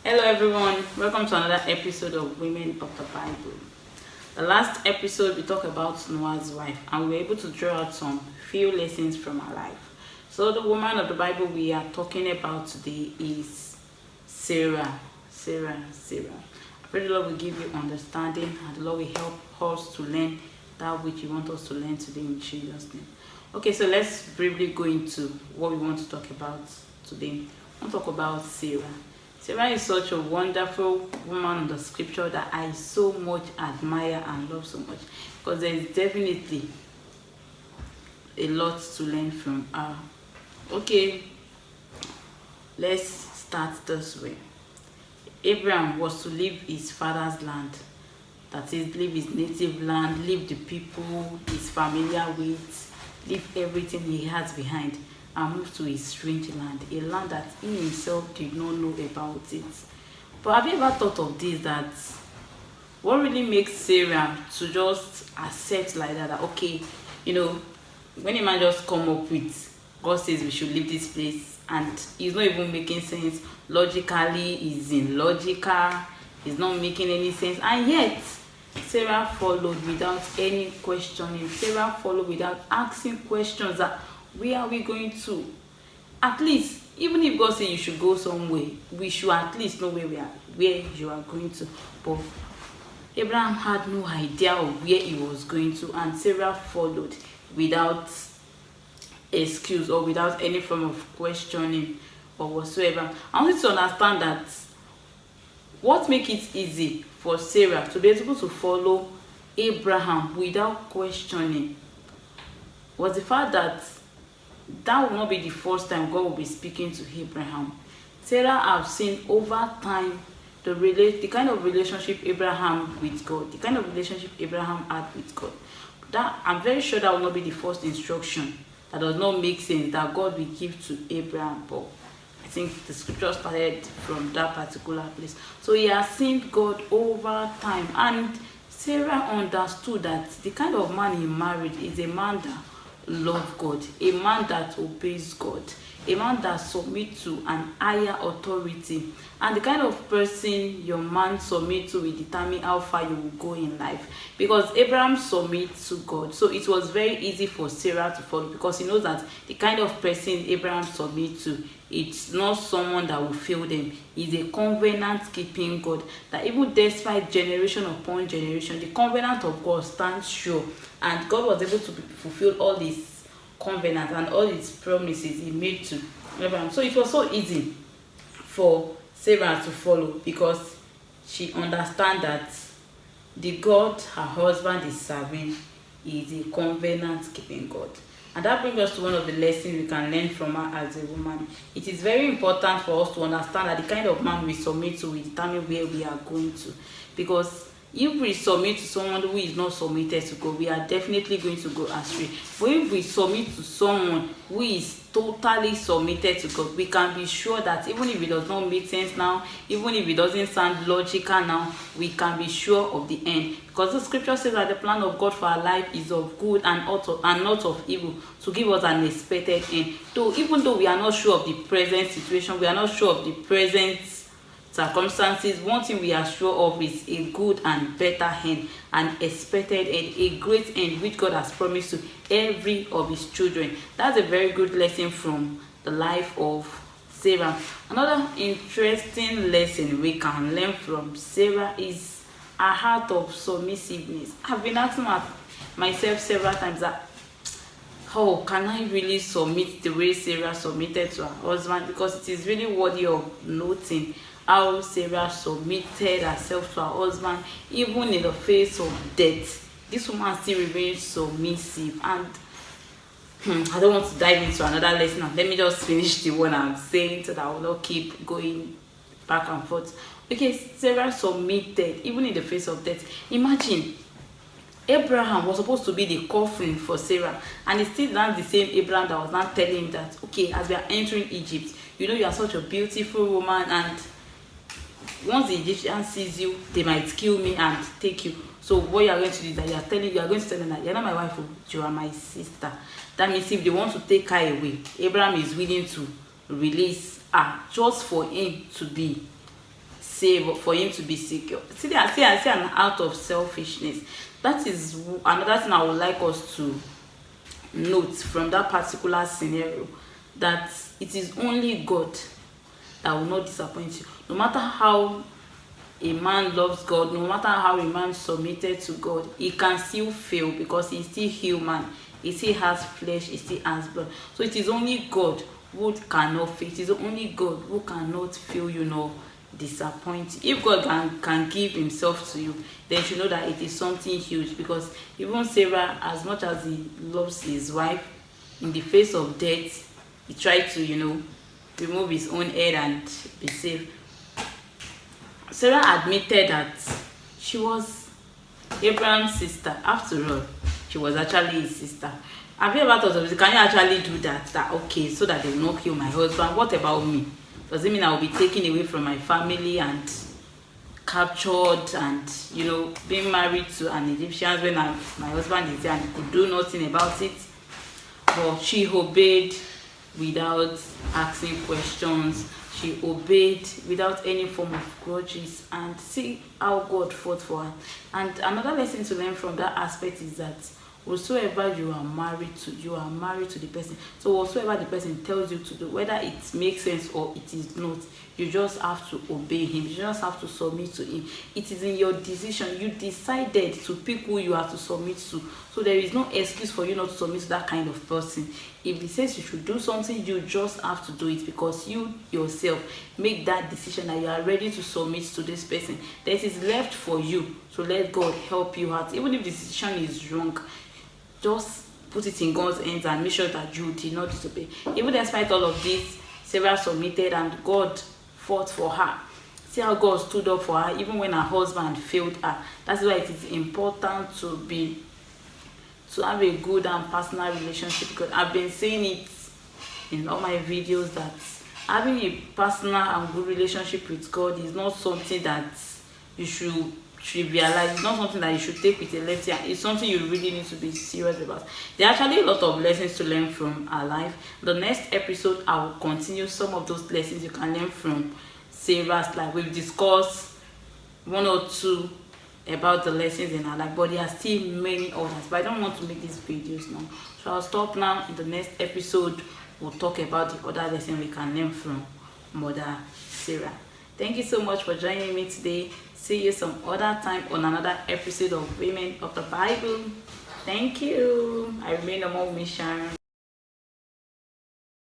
Hello, everyone. Welcome to another episode of Women of the Bible. The last episode, we talked about Noah's wife, and we were able to draw out some few lessons from her life. So, the woman of the Bible we are talking about today is Sarah. Sarah. I pray the Lord will give you understanding, and the Lord will help us to learn that which you want us to learn today in Jesus' name. Okay, so let's briefly go into what we want to talk about today. I want to talk about Sarah. Sarah is such a wonderful woman in the scripture that I so much admire and love so much, because there is definitely a lot to learn from her. Okay, let's start this way. Abraham was to leave his father's land, that is, leave his native land, leave the people he's familiar with, leave everything he has behind, and move to a strange land, a land that he himself did not know about it. But have you ever thought of this, that what really makes Sarah to just accept like that, okay, when a man just come up with, God says we should leave this place, and it's not even making sense logically, it's illogical, it's not making any sense, and yet Sarah followed without any questioning. Sarah followed without asking questions that where are we going to? At least, even if God says you should go somewhere, we should at least know where you are going to. But Abraham had no idea of where he was going to, and Sarah followed without excuse or without any form of questioning or whatsoever. I want you to understand that what makes it easy for Sarah to be able to follow Abraham without questioning was the fact that that will not be the first time God will be speaking to Abraham. Sarah have seen over time the kind of relationship Abraham with God, the kind of relationship Abraham had with God. That I'm very sure that will not be the first instruction that does not make sense that God will give to Abraham. But I think the scripture started from that particular place. So he has seen God over time, and Sarah understood that the kind of man he married is a man that loves God, a man that obeys God, a man that submits to an higher authority. And the kind of person your man submits to will determine how far you will go in life, because Abraham submits to God. So it was very easy for Sarah to follow, because he knows that the kind of person Abraham submits to, it's not someone that will fail them. He's a covenant keeping God, that even despite generation upon generation, the covenant of God stands sure, and God was able to fulfill all his covenant and all his promises he made to Abraham. So it was so easy for Sarah to follow, because she understands that the God her husband is serving is a covenant keeping God. And that brings us to one of the lessons we can learn from her as a woman. It is very important for us to understand that the kind of man we submit to will determine where we are going to. Because if we submit to someone who is not submitted to God, we are definitely going to go astray. But if we submit to someone who is totally submitted to God, we can be sure that even if it does not make sense now, even if it doesn't sound logical now, we can be sure of the end. Because the scripture says that the plan of God for our life is of good and not of evil, to give us an expected end. So even though we are not sure of the present situation, we are not sure of the present circumstances, one thing we are sure of is a good and better end, an expected end, a great end which God has promised to every of his children. That's a very good lesson from the life of Sarah. Another interesting lesson we can learn from Sarah is a heart of submissiveness. I've been asking myself several times that, how can I really submit the way Sarah submitted to her husband? Because it is really worthy of noting how Sarah submitted herself to her husband, even in the face of death. This woman still remains submissive. And I don't want to dive into another lesson. Let me just finish the one I'm saying so that I will not keep going back and forth. Okay, Sarah submitted even in the face of death. Imagine, Abraham was supposed to be the covering for Sarah, and it's still not the same Abraham that was not telling him that, okay, as we are entering Egypt, you are such a beautiful woman, and once the Egyptian sees you, they might kill me and take you. So what you are going to do is that you are going to tell them that you're not my wife, you are my sister. That means if they want to take her away, Abraham is willing to release her just for him to be save, for him to be secure. See an act of selfishness. That is another thing I would like us to note from that particular scenario, that it is only God that will not disappoint you. No matter how a man loves God, no matter how a man submitted to God, he can still fail because he's still human. He still has flesh, he still has blood. So it is only God who cannot fail. It is only God who cannot fail you nor disappoint you. If God can give himself to you, then you should know that it is something huge. Because even Sarah, as much as he loves his wife, in the face of death, he tried to, remove his own head and be safe. Sarah admitted that she was Abraham's sister. After all, she was actually his sister. Have you ever thought of this? Can you actually do that? That okay, so that they will not kill my husband? What about me? Does it mean I will be taken away from my family and captured and being married to an Egyptian when my husband is there and could do nothing about it? But she obeyed without asking questions. She obeyed without any form of grudges, and see how God fought for her. And another lesson to learn from that aspect is that whatsoever you are married to the person. So whatsoever the person tells you to do, whether it makes sense or it is not, you just have to obey him. You just have to submit to him. It is in your decision. You decided to pick who you have to submit to. So there is no excuse for you not to submit to that kind of person. If he says you should do something, you just have to do it, because you yourself make that decision that you are ready to submit to this person. That is left for you. So let God help you out. Even if the decision is wrong, just put it in God's hands and make sure that you did not disobey. Even despite all of this, Sarah submitted and God fought for her. See how God stood up for her even when her husband failed her. That's why it is important to have a good and personal relationship, because I've been saying it in all my videos that having a personal and good relationship with God is not something that you should trivialize. It's not something that you should take with a left hand. It's something you really need to be serious about. There are actually a lot of lessons to learn from our life. The next episode, I will continue some of those lessons you can learn from Sarah's life. We've discussed one or two about the lessons in our life, but there are still many others, but I don't want to make these videos now, so I'll stop now. In the next episode, we'll talk about the other lesson we can learn from Mother Sarah. Thank you so much for joining me today. See you some other time on another episode of Women of the Bible. Thank you. I remain among Miss Sharon.